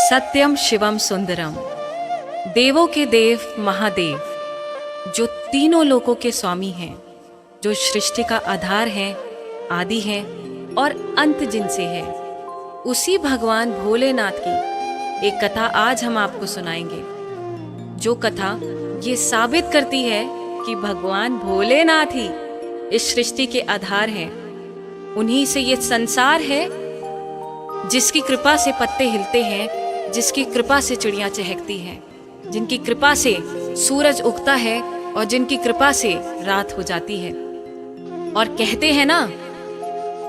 सत्यम शिवम सुंदरम, देवों के देव महादेव, जो तीनों लोकों के स्वामी हैं, जो सृष्टि का आधार हैं, आदि हैं और अंत जिनसे है, उसी भगवान भोलेनाथ की एक कथा आज हम आपको सुनाएंगे। जो कथा ये साबित करती है कि भगवान भोलेनाथ ही इस सृष्टि के आधार हैं। उन्हीं से ये संसार है, जिसकी कृपा से पत्ते हिलते हैं, जिसकी कृपा से चिड़ियां चहकती हैं, जिनकी कृपा से सूरज उगता है और जिनकी कृपा से रात हो जाती है। और कहते हैं ना,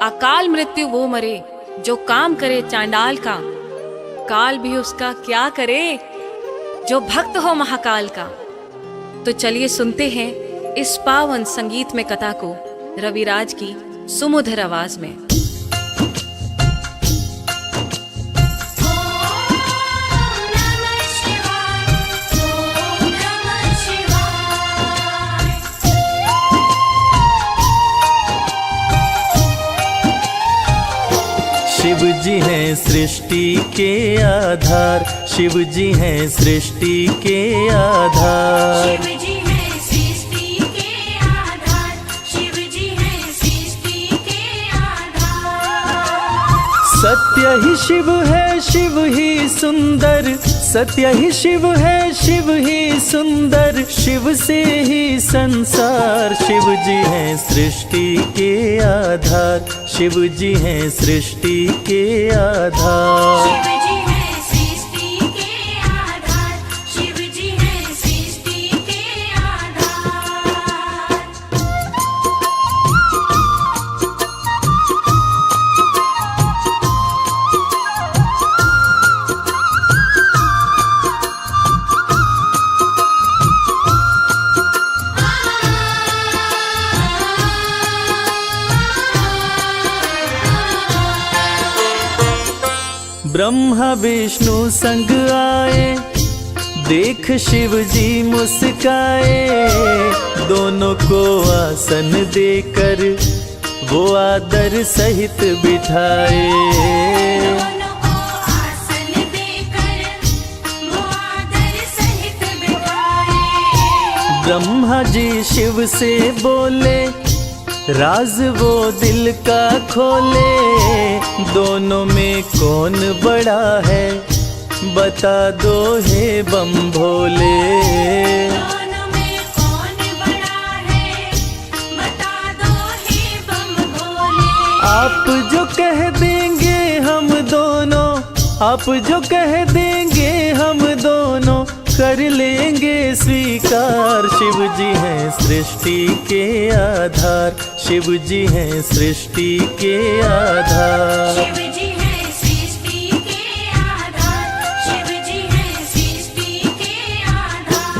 अकाल मृत्यु वो मरे जो काम करे चांडाल का, काल भी उसका क्या करे जो भक्त हो महाकाल का। तो चलिए सुनते हैं इस पावन संगीत में कथा को रविराज की सुमधुर आवाज में। शिव जी हैं सृष्टि के आधार, शिव जी हैं सृष्टि के आधार। शिव जी हैं सृष्टि के आधार, शिव जी हैं सृष्टि के आधार। सत्य ही शिव है, शिव ही सुंदर, सत्य ही शिव है, शिव ही सुंदर, शिव से ही संसार। शिव जी हैं सृष्टि के आधार, शिव जी हैं सृष्टि के आधार। शिव जी हैं सृष्टि के आधार, शिव जी हैं सृष्टि के आधार। ब्रह्मा विष्णु संग आए, देख शिव जी मुस्काए, दोनों को आसन देकर वो आदर सहित बिठाए। दोनों को आसन देकर वो आदर सहित बिठाए। ब्रह्मा जी शिव से बोले, राज वो दिल का खोले, दोनों में कौन बड़ा है बता दो हे बम भोले। दोनों में कौन बड़ा है बता दो हे बम भोले। आप जो कह देंगे हम दोनों, आप जो कह देंगे हम दोनों कर लेंगे स्वीकार। शिव जी हैं सृष्टि के आधार, शिव जी हैं सृष्टि के आधार। शिव जी हैं सृष्टि के आधार, शिव जी हैं सृष्टि के आधार।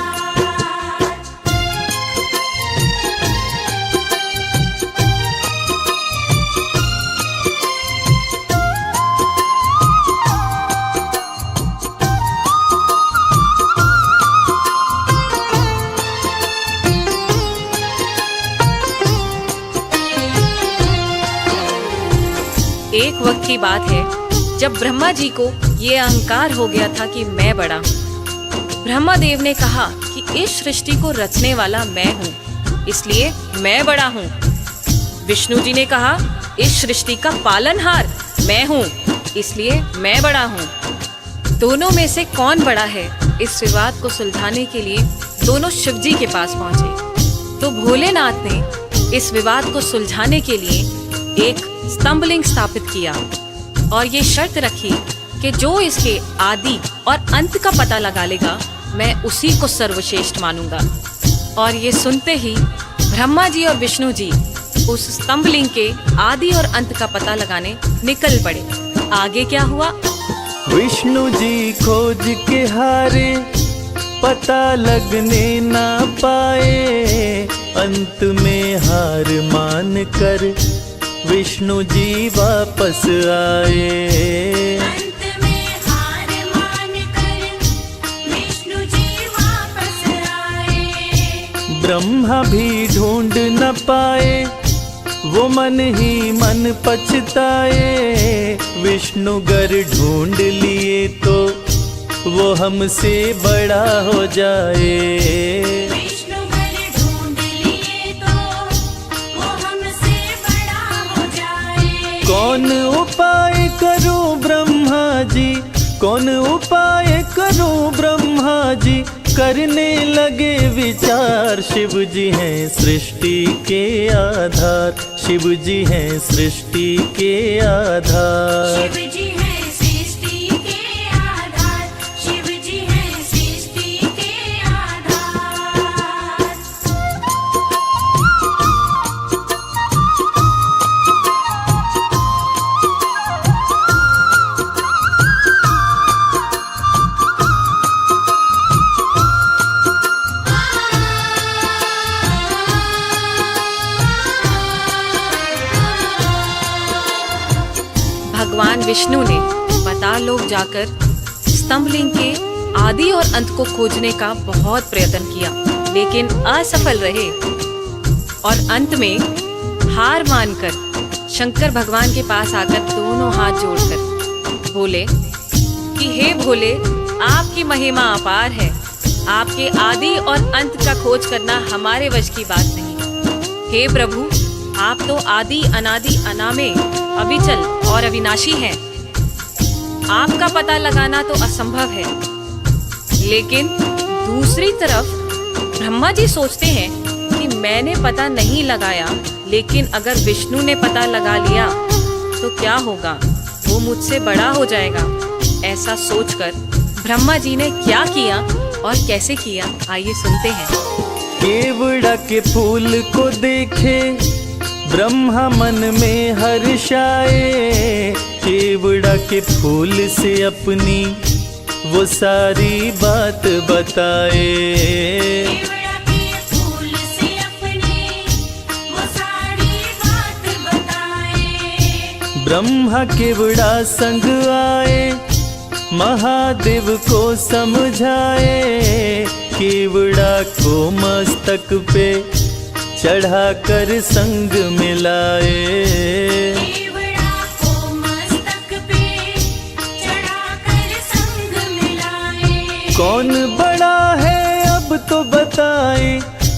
एक वक्त की बात है जब ब्रह्मा जी को ये अहंकार हो गया था कि मैं बड़ा हूँ। ब्रह्मा देव ने कहा कि इस सृष्टि को रचने वाला मैं हूँ, इसलिए मैं बड़ा हूँ। विष्णु जी ने कहा इस सृष्टि का पालनहार मैं हूँ, इसलिए मैं बड़ा हूँ। दोनों में से कौन बड़ा है, इस विवाद को सुलझाने के लिए दोनों शिव जी के पास पहुंचे। तो भोलेनाथ ने इस विवाद को सुलझाने के लिए एक स्तंभलिंग स्थापित किया और ये शर्त रखी कि जो इसके आदि और अंत का पता लगा लेगा, मैं उसी को सर्वश्रेष्ठ मानूंगा। और ये सुनते ही ब्रह्मा जी और विष्णु जी उस स्तंभलिंग के आदि और अंत का पता लगाने निकल पड़े। आगे क्या हुआ? विष्णु जी खोज के हारे, पता लगने ना पाए, अंत में हार मान कर विष्णु जी वापस आए। अंत में हार मान कर विष्णु जी वापस आए। ब्रह्मा भी ढूंढ न पाए, वो मन ही मन पछताए, विष्णु गर ढूंढ लिए तो वो हमसे बड़ा हो जाए। विष्णु वर ढूंढ लिए तो वो हमसे बड़ा हो जाए। कौन उपाय करूं ब्रह्मा जी, कौन उपाय करूं ब्रह्मा जी, करने लगे विचार। शिव जी हैं सृष्टि के आधार, शिव जी हैं सृष्टि के आधार। शिव जी हैं सृष्टि के आधार, शिव जी हैं सृष्टि के आधार। भगवान विष्णु ने पाताल लोक जाकर स्तंभलिंग के आदि और अंत को खोजने का बहुत प्रयत्न किया, लेकिन असफल रहे। और अंत में हार मानकर शंकर भगवान के पास आकर दोनों हाथ जोड़कर बोले कि हे भोले, आपकी महिमा अपार है, आपके आदि और अंत का खोज करना हमारे वश की बात नहीं। हे प्रभु, आप तो आदि अनादि अनामे अविचल और अविनाशी हैं। आपका पता लगाना तो असंभव है। लेकिन दूसरी तरफ ब्रह्मा जी सोचते हैं कि मैंने पता नहीं लगाया, लेकिन अगर विष्णु ने पता लगा लिया तो क्या होगा, वो मुझसे बड़ा हो जाएगा। ऐसा सोचकर ब्रह्मा जी ने क्या किया और कैसे किया, आइए सुनते हैं। केवड़ा के फूल को देखे ब्रह्मा मन में हर्षाए, केवड़ा के फूल से अपनी वो सारी बात बताए। केवड़ा के फूल से अपनी वो सारी बात बताए। ब्रह्मा केवड़ा संग आए, महादेव को समझाए, केवड़ा को मस्तक पे चढ़ाकर संग मिलाए। केवड़ा को मस्तक पे चढ़ाकर संग मिलाए। कौन बड़ा है अब तो बताए,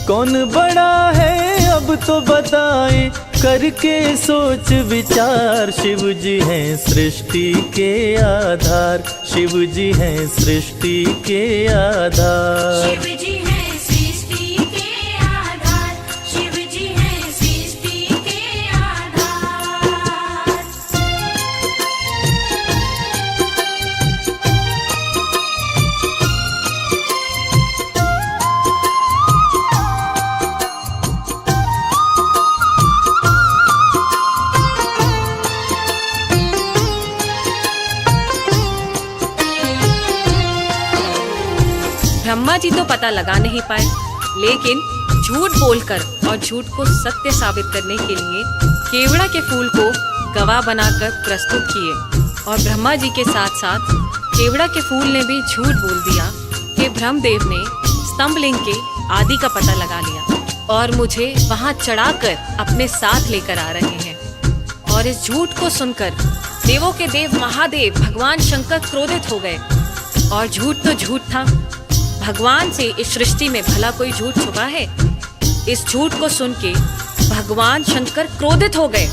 कौन बड़ा है अब तो बताए, करके सोच विचार। शिव जी हैं सृष्टि के आधार, शिव जी हैं सृष्टि के आधार। शिव जी हैं सृष्टि के आधार, शिव जी हैं सृष्टि के आधार। ब्रह्मा जी तो पता लगा नहीं पाए, लेकिन झूठ बोलकर और झूठ को सत्य साबित करने के लिए केवड़ा के फूल को गवाह बनाकर प्रस्तुत किए। और ब्रह्मा जी के साथ साथ केवड़ा के फूल ने भी झूठ बोल दिया कि ब्रह्मदेव ने स्तंभलिंग के आदि का पता लगा लिया और मुझे वहां चढ़ाकर अपने साथ लेकर आ रहे हैं। और इस झूठ को सुनकर देवों के देव महादेव भगवान शंकर क्रोधित हो गए। और झूठ तो झूठ था, भगवान से इस सृष्टि में भला कोई झूठ छुपा है। इस झूठ को सुन के भगवान शंकर क्रोधित हो गए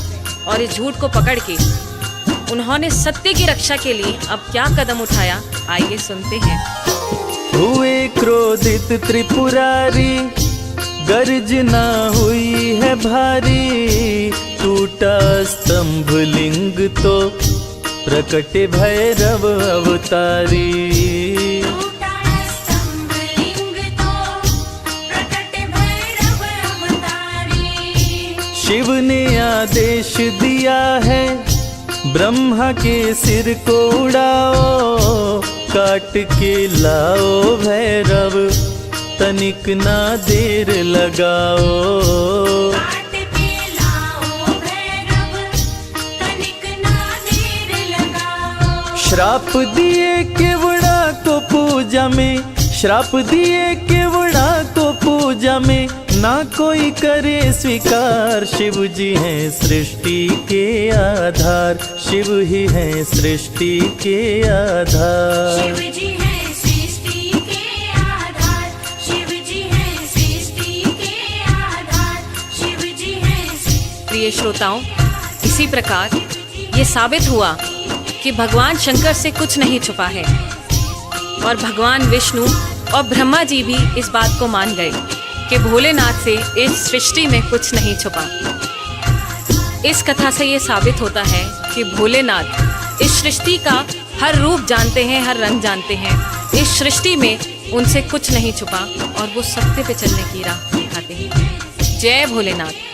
और इस झूठ को पकड़ के उन्होंने सत्य की रक्षा के लिए अब क्या कदम उठाया, आइए सुनते हैं। हुए क्रोधित त्रिपुरारी, गर्जना हुई है भारी, टूटा स्तंभ लिंग तो प्रकटे भैरव अवतारी। टूटा स्तंभ लिंग तो प्रकट भैरव अवतारी। शिव ने आदेश दिया है, ब्रह्मा के सिर को उड़ाओ, काट के लाओ भैरव, तनिक ना देर लगाओ। काट के लाओ भैरव, तनिक ना देर लगाओ। श्राप दिए केवड़ा को पूजा में, श्राप दिए केवड़ा को पूजा में, ना कोई करे स्वीकार। शिव जी हैं सृष्टि के आधार, शिव ही हैं सृष्टि के आधार। शिव जी हैं प्रिय श्रोताओं, इसी प्रकार ये साबित हुआ कि भगवान शंकर से कुछ नहीं छुपा है और भगवान विष्णु और ब्रह्मा जी भी इस बात को मान गए कि भोलेनाथ से इस सृष्टि में कुछ नहीं छुपा। इस कथा से ये साबित होता है कि भोलेनाथ इस सृष्टि का हर रूप जानते हैं, हर रंग जानते हैं। इस सृष्टि में उनसे कुछ नहीं छुपा और वो सत्य पे चलने की राह दिखाते हैं। जय भोलेनाथ।